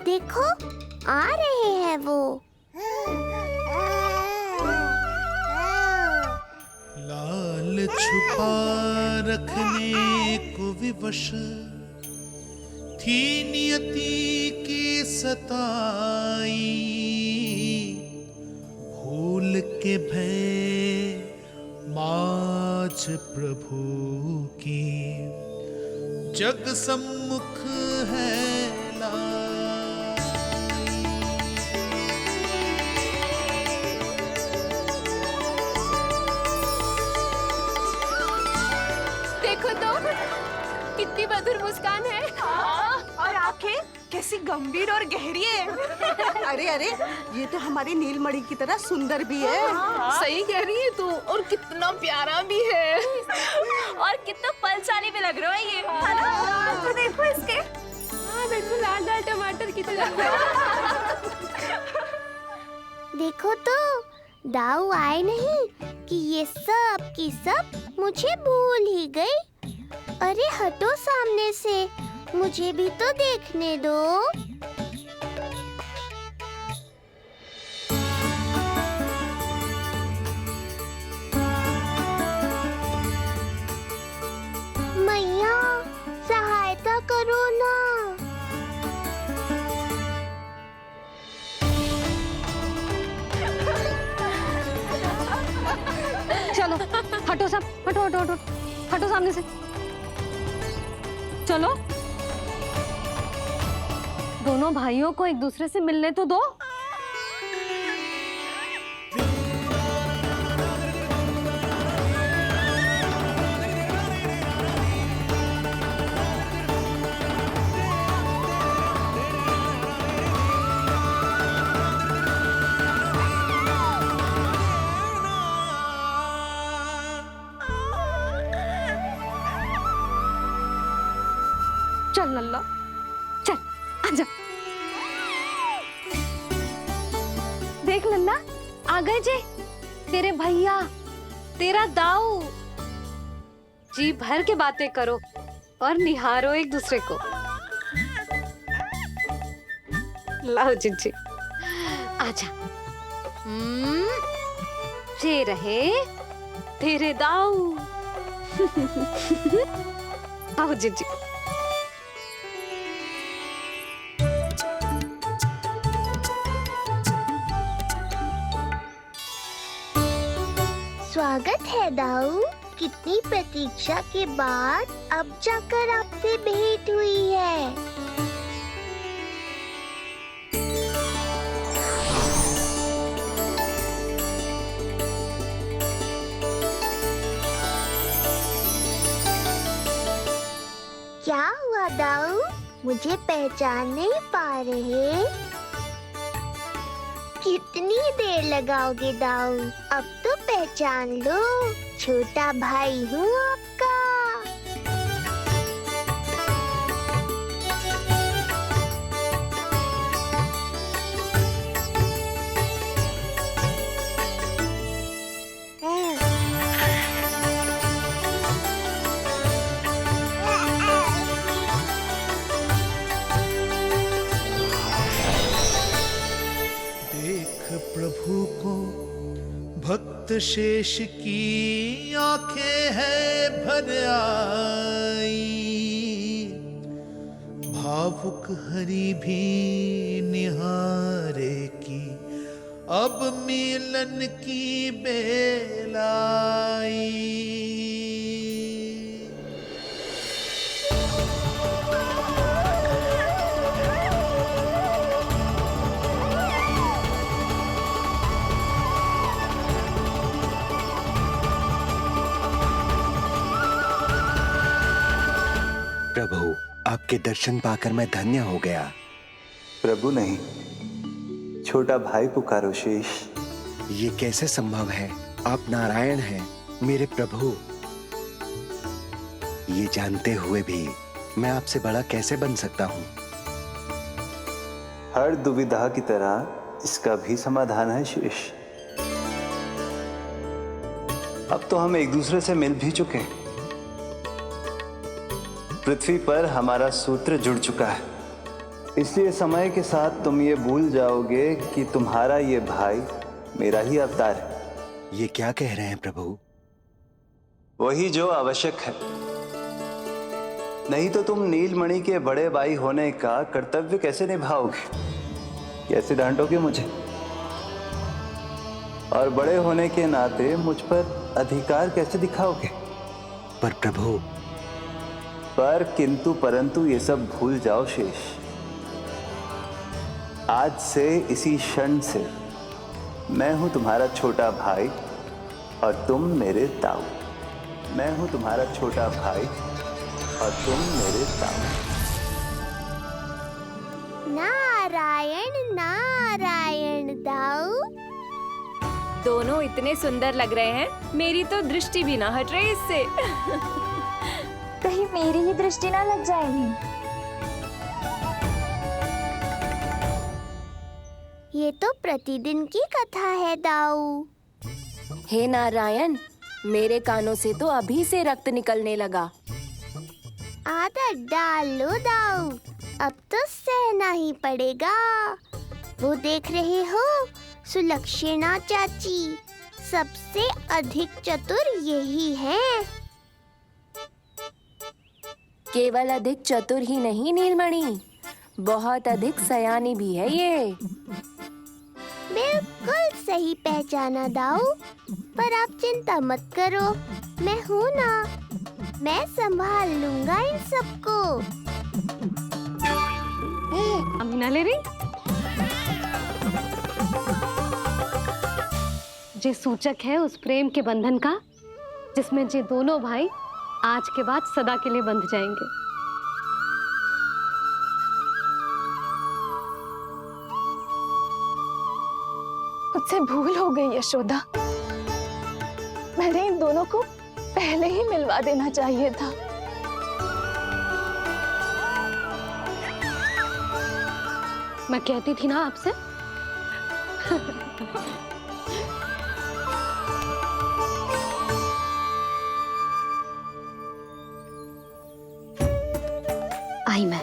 देखो, आ रहे हैं वो। लाल छुपा रखने को विवश थी नियति की सताई, भूल के भय माज प्रभु की जग सम्मुख है लाई। देखो तो कितनी मधुर मुस्कान है। और आंखें कैसी गंभीर और गहरी है। अरे अरे, ये तो हमारी नीलमणि की तरह सुंदर भी है। सही कह रही है तू, और कितना प्यारा भी है। और कितना पलचानी भी लग रहा है ये, है ना? तो देखो इसके। हाँ बिल्कुल लाल लाल टमाटर की तरह। देखो तो, दाऊ आए नहीं कि ये सब की सब मुझे भूल ही गई। अरे हटो सामने से, मुझे भी तो देखने दो। मैया, सहायता करो ना। चलो हटो सब, हटो हटो हटो, हटो सामने से। चलो दोनों भाइयों को एक दूसरे से मिलने तो दो। चल नल्ला, चल आजा। देख नन्ना, आ गए जे तेरे भैया, तेरा दाऊ। जी भर के बातें करो और निहारो एक दूसरे को। लाओ जिज्जी, आजा। ये रहे तेरे दाऊ। आओ जिज्जी। स्वागत है दाऊ। कितनी प्रतीक्षा के बाद अब जाकर आपसे भेंट हुई है। क्या हुआ दाऊ? मुझे पहचान नहीं पा रहे? कितनी देर लगाओगे दाऊ? अब तो पहचान लो, छोटा भाई हूँ आपका। प्रभु को भक्त शेष की आंखें है भर आई, भावुक हरि भी निहारे की अब मिलन की बेल आई। प्रभु, आपके दर्शन पाकर मैं धन्य हो गया। प्रभु नहीं, छोटा भाई पुकारो शेष। ये कैसे संभव है? आप नारायण हैं, मेरे प्रभु। ये जानते हुए भी मैं आपसे बड़ा कैसे बन सकता हूँ? हर दुविधा की तरह इसका भी समाधान है शेष। अब तो हम एक दूसरे से मिल भी चुके हैं। पृथ्वी पर हमारा सूत्र जुड़ चुका है। इसलिए समय के साथ तुम ये भूल जाओगे कि तुम्हारा ये भाई मेरा ही अवतार है। ये क्या कह रहे हैं प्रभु? वही जो आवश्यक है। नहीं तो तुम नीलमणि के बड़े भाई होने का कर्तव्य कैसे निभाओगे? कैसे डांटोगे मुझे? और बड़े होने के नाते मुझ पर अधिकार कैसे दिखाओगे? पर प्रभु। पर किंतु परंतु ये सब भूल जाओ शेष। आज से इसी क्षण से मैं हूं तुम्हारा छोटा भाई और तुम मेरे ताऊ। मैं हूं तुम्हारा छोटा भाई और तुम मेरे ताऊ। नारायण नारायण दाऊ। दोनों इतने सुंदर लग रहे हैं, मेरी तो दृष्टि भी ना हट रही इससे। कहीं मेरी ही दृष्टि ना लग जाएगी। ये तो प्रतिदिन की कथा है दाऊ। हे नारायण, मेरे कानों से तो अभी से रक्त निकलने लगा। आदत डाल लो दाऊ, अब तो सहना ही पड़ेगा। वो देख रहे हो, सुलक्षणा चाची सबसे अधिक चतुर यही हैं। केवल अधिक चतुर ही नहीं नीलमणि, बहुत अधिक सयानी भी है ये। बिल्कुल सही पहचाना दाऊ, पर आप चिंता मत करो, मैं हूँ ना, मैं संभाल लूंगा इन सबको। अमीना ले रही जे सूचक है उस प्रेम के बंधन का, जिसमें जे दोनों भाई आज के बाद सदा के लिए बंध जाएंगे। मुझसे भूल हो गई यशोदा, मैंने इन दोनों को पहले ही मिलवा देना चाहिए था। मैं कहती थी ना आपसे। आई मैं।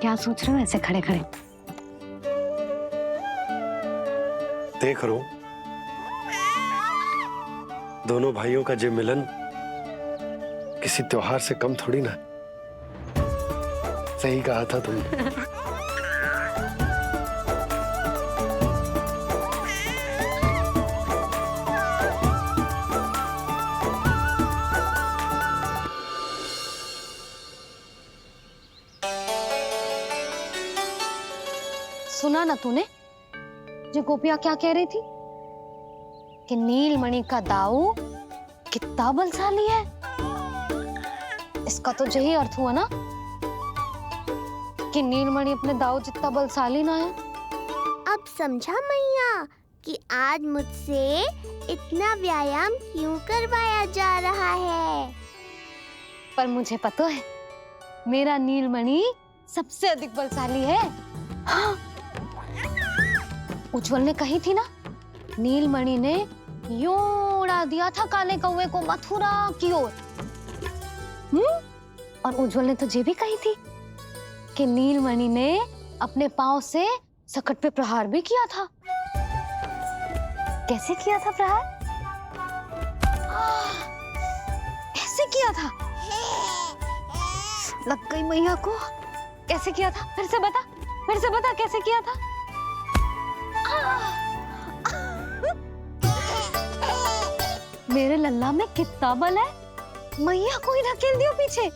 क्या सोच रहे हो ऐसे खड़े खड़े? देख रहा हूं दोनों भाइयों का जे मिलन किसी त्योहार से कम थोड़ी ना। सही कहा था तुमने। सुना ना तूने जो गोपिया क्या कह रही थी कि नीलमणि का दाऊ कितना बलशाली है। इसका तो यही अर्थ हुआ ना कि नीलमणि अपने दाऊ जितना बलशाली ना है। अब समझा मैया कि आज मुझसे इतना व्यायाम क्यों करवाया जा रहा है। पर मुझे पता है मेरा नीलमणि सबसे अधिक बलशाली है। हाँ। उज्जवल ने कही थी ना, नीलमणि ने यूं उड़ा दिया था काले कौवे को मथुरा की ओर। और उज्जवल ने तो ये भी कही थी कि नीलमणि ने अपने पांव से सकट पे प्रहार भी किया था। कैसे किया था प्रहार? ऐसे किया था। लग गई मैया को। कैसे किया था? फिर से बता कैसे किया था? मेरे लल्ला में कितना बल है। मैया को ही धकेल दियो पीछे।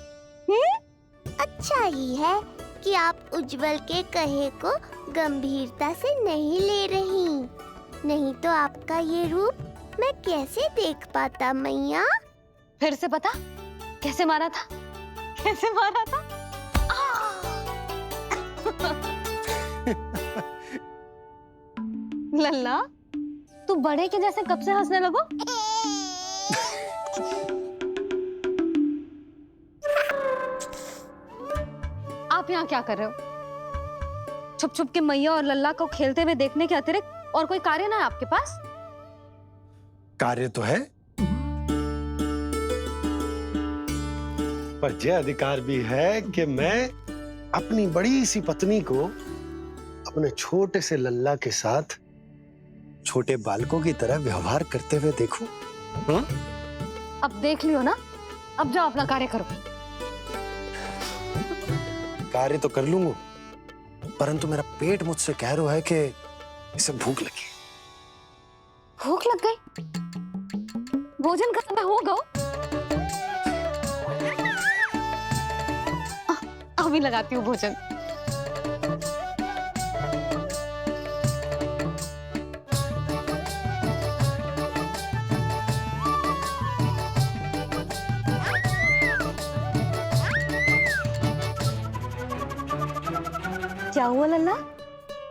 अच्छा ही है कि आप उज्जवल के कहे को गंभीरता से नहीं ले रही, नहीं तो आपका ये रूप मैं कैसे देख पाता मैया। फिर से बता कैसे मारा था? कैसे मारा था? लल्ला तू बड़े के जैसे कब से हंसने लगो? आप यहाँ क्या कर रहे हो? छुप छुप के मैया और लल्ला को खेलते हुए देखने के अतिरिक्त और कोई कार्य ना है आपके पास? कार्य तो है, पर यह अधिकार भी है कि मैं अपनी बड़ी सी पत्नी को अपने छोटे से लल्ला के साथ छोटे बालकों की तरह व्यवहार करते हुए देखूं। हाँ? अब देख लियो ना, अब जाओ अपना कार्य करो। कार्य तो कर लूंगा, परंतु मेरा पेट मुझसे कह रहा है कि इसे भूख लगी। भूख लग गई? भोजन का समय होगा। अभी लगाती हूँ भोजन। क्या हुआ लल्ला,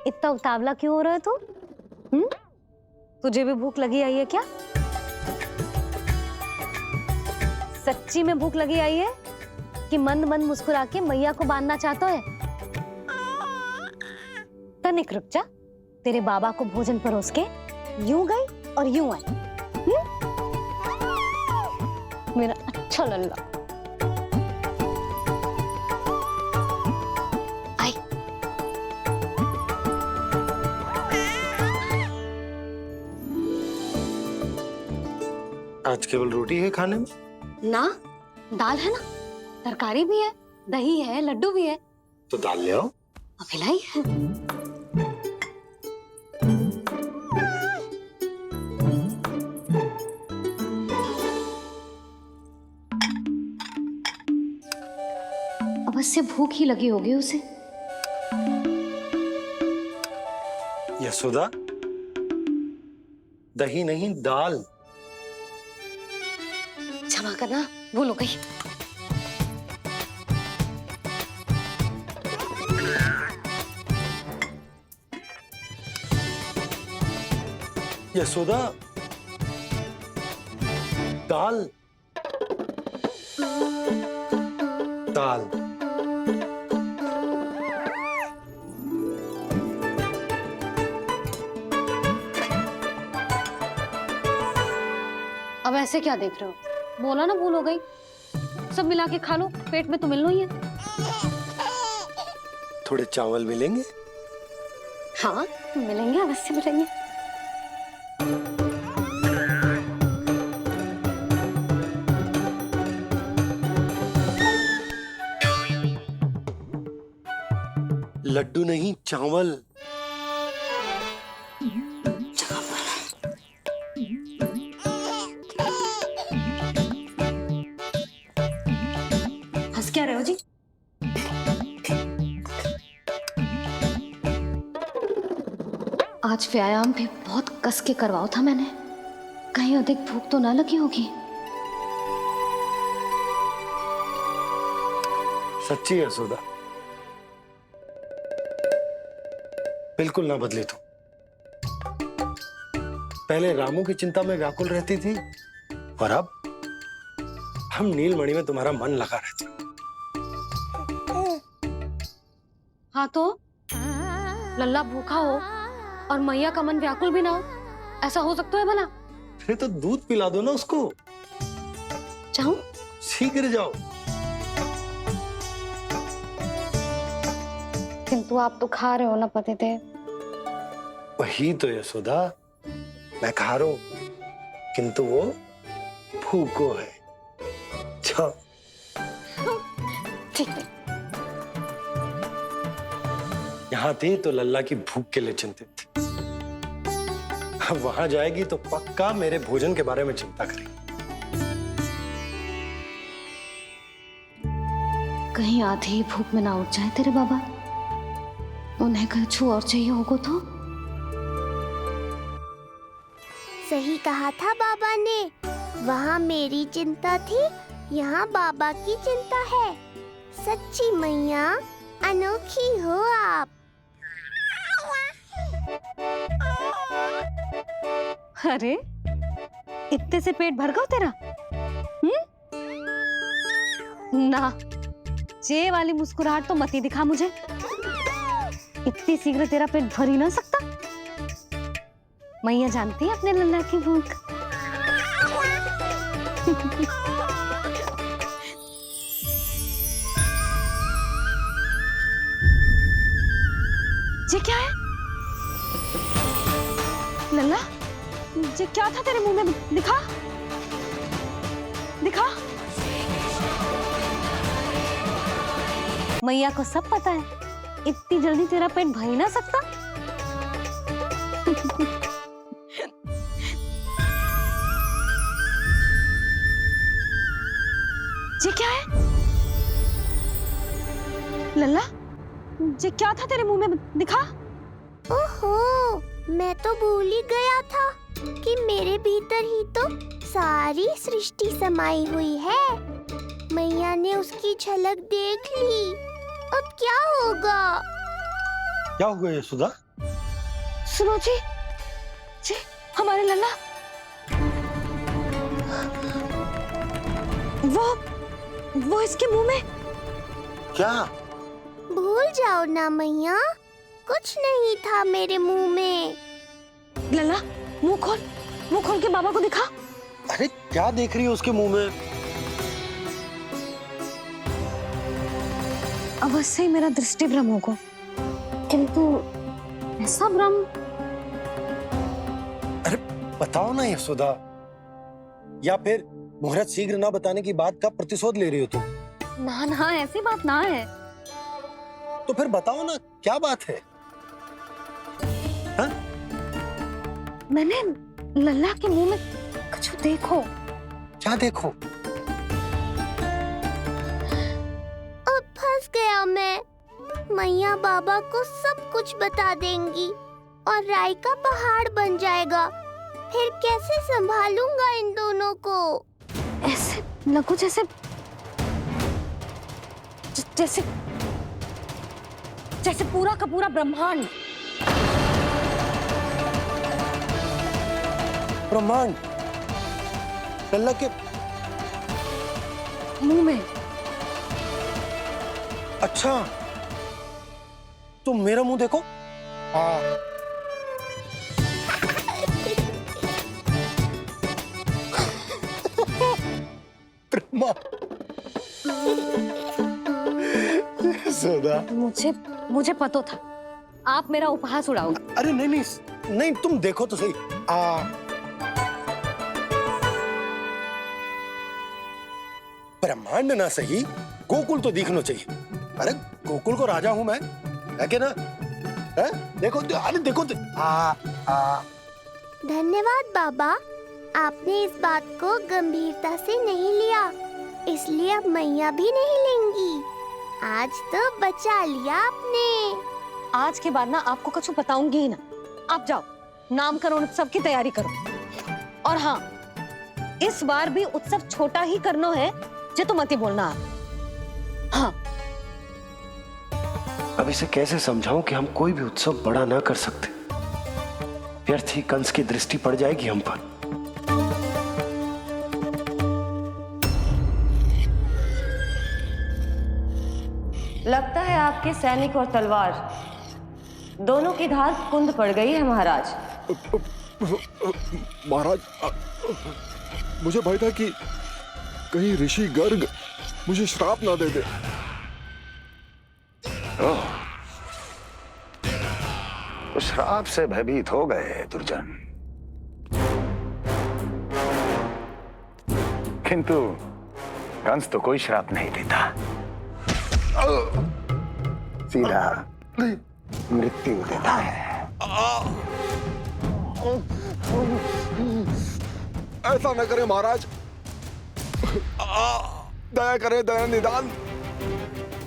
इतना उतावला क्यों हो रहा है तू? तुझे भी भूख लगी आई है क्या? सच्ची में भूख लगी आई है कि मंद मंद मुस्कुरा के मैया को बांधना चाहता है? तनिक रुक जा, तेरे बाबा को भोजन परोस के यूं गई और यूं आई। मेरा अच्छा लल्ला। आई। आज केवल रोटी है खाने में? ना, दाल है ना, तरकारी भी है, दही है, लड्डू भी है। तो दाल ले आओ। अभी लाई है। अवश्य भूख ही लगी होगी उसे। यशोदा, दही नहीं दाल। क्षमा करना, भूल हो गई। यशोदा, दाल दाल। अब ऐसे क्या देख रहे हो? बोला ना भूल हो गई। सब मिला के खा लो, पेट में तो मिलना ही है। थोड़े चावल मिलेंगे? हाँ मिलेंगे, अवश्य मिलेंगे। लड्डू नहीं, चावल। हंस क्या रहे हो जी? आज व्यायाम भी बहुत कस के करवाओ था मैंने, कहीं अधिक भूख तो ना लगी होगी। सच्ची यशोदा, बिल्कुल ना बदले तू। पहले रामू की चिंता में व्याकुल रहती थी और अब हम नीलमणि में तुम्हारा मन लगा रहता। हाँ तो लल्ला भूखा हो और मैया का मन व्याकुल भी ना हो, ऐसा हो सकता है भला? फिर तो दूध पिला दो ना उसको। जाऊं? शीघ्र जाओ। किंतु आप तो खा रहे हो ना पतिदेव। वही तो यशोदा, मैं खा रहा हूं, किंतु वो भूखो है। जाओ। ठीक है। यहाँ थी तो लल्ला की भूख के लिए चिंतित थी, अब वहां जाएगी तो पक्का मेरे भोजन के बारे में चिंता करेगी। कहीं आधे ही भूख में ना उठ जाए तेरे बाबा, उन्हें कुछ और चाहिए होगा तो? सही कहा था बाबा ने, वहाँ मेरी चिंता थी, यहाँ बाबा की चिंता है। सच्ची मैया, अनोखी हो आप। अरे इतने से पेट भर गया तेरा? ना, ये वाली मुस्कुराहट तो मत ही दिखा मुझे। इतनी शीघ्र तेरा पेट भर ही ना सकता। मैया जानती है अपने लल्ला की भूख। क्या था तेरे मुंह में? दिखा दिखा। मैया को सब पता है, इतनी जल्दी तेरा पेट भर ही ना सकता। ये क्या है लल्ला? ये क्या था तेरे मुंह में? दिखा। ओहो, मैं तो भूल ही गया था कि मेरे भीतर ही तो सारी सृष्टि समाई हुई है। मैया ने उसकी झलक देख ली, अब क्या होगा? क्या हुआ यशोदा? सुनो जी, हमारे लल्ला वो इसके मुंह में। क्या? भूल जाओ ना मैया, कुछ नहीं था मेरे मुंह में। लल्ला मुंह खोल के बाबा को दिखा। अरे क्या देख रही है उसके मुंह में? अवश्य ही मेरा दृष्टि भ्रम होगा, किंतु ऐसा भ्रम। अरे बताओ ना यशोदा, या फिर मुहूर्त शीघ्र ना बताने की बात का प्रतिशोध ले रही हो तुम? ना ऐसी बात ना है। तो फिर बताओ ना क्या बात है? हा? मैंने लल्ला के मुंह में कुछ देखो। क्या देखो? अब फंस गया मैं। मैया बाबा को सब कुछ बता देंगी और राय का पहाड़ बन जाएगा। फिर कैसे संभालूंगा इन दोनों को? ऐसे लगो जैसे पूरा का पूरा ब्रह्मांड लल्ला के मुंह में। अच्छा, तुम मेरा मुंह देखो। यशोदा, मुझे पता था आप मेरा उपहास उड़ाओगे। अरे नहीं, तुम देखो तो सही। ब्रह्मांड ना सही, गोकुल तो दिखना चाहिए। अरे गोकुल को राजा हूं मैं, है कि ना? है? देखो, अरे देखो। धन्यवाद बाबा, आपने इस बात को गंभीरता से नहीं लिया, इसलिए अब मैया भी नहीं लेंगी। आज तो बचा लिया आपने। आज के बाद ना आपको कुछ बताऊंगी ही ना। आप जाओ, नामकरण उत्सव की तैयारी करो। और हाँ, इस बार भी उत्सव छोटा ही करना है, जे तो मत ही बोलना आप। हाँ। अब इसे कैसे समझाऊं कि हम कोई भी उत्सव बड़ा ना कर सकते? व्यर्थ ही कंस की दृष्टि पड़ जाएगी हम पर। लगता है आपके सैनिक और तलवार दोनों की धार कुंद पड़ गई है महाराज। महाराज, मुझे भय था कि कहीं ऋषि गर्ग मुझे श्राप ना दे दे। तो श्राप से भयभीत हो गए दुर्जन, किंतु कंस तो कोई श्राप नहीं देता, सीधा मृत्यु देता है। ऐसा न करे महाराज, दया करे, दया निदान।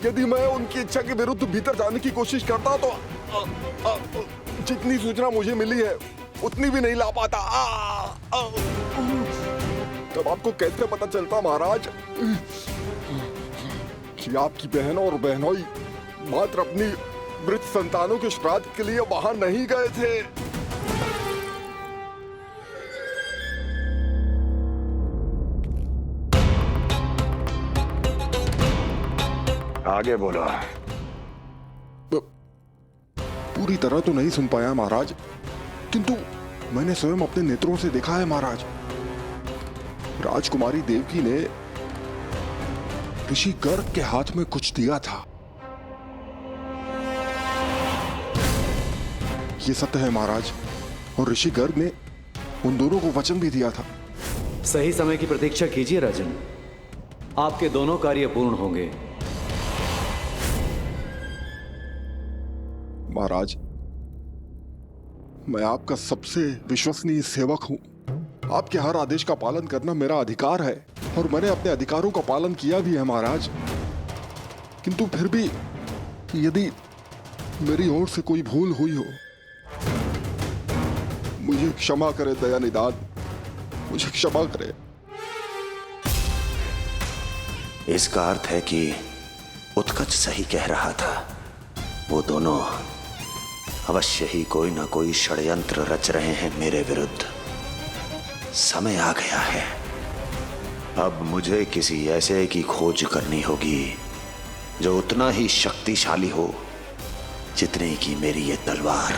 यदि मैं उनकी इच्छा के विरुद्ध भीतर जाने की कोशिश करता तो जितनी सूचना मुझे मिली है उतनी भी नहीं ला पाता। तब आपको कैसे पता चलता महाराज कि आपकी बहन और बहनोई मात्र अपनी मृत संतानों के श्राद्ध के लिए वहां नहीं गए थे? आगे बोलो। पूरी तरह तो नहीं सुन पाया महाराज, किंतु मैंने स्वयं अपने नेत्रों से देखा है महाराज। राजकुमारी देवकी ने ऋषि गर्ग के हाथ में कुछ दिया था। ये सत्य है महाराज, और ऋषि गर्ग ने उन दोनों को वचन भी दिया था। सही समय की प्रतीक्षा कीजिए राजन, आपके दोनों कार्य पूर्ण होंगे। महाराज, मैं आपका सबसे विश्वसनीय सेवक हूं। आपके हर आदेश का पालन करना मेरा अधिकार है और मैंने अपने अधिकारों का पालन किया भी है महाराज। किंतु फिर भी यदि मेरी ओर से कोई भूल हुई हो, मुझे क्षमा करे दयानिधान, मुझे क्षमा करे। इसका अर्थ है कि उत्कच सही कह रहा था। वो दोनों अवश्य ही कोई ना कोई षड्यंत्र रच रहे हैं मेरे विरुद्ध। समय आ गया है, अब मुझे किसी ऐसे की खोज करनी होगी जो उतना ही शक्तिशाली हो जितने की मेरी ये तलवार।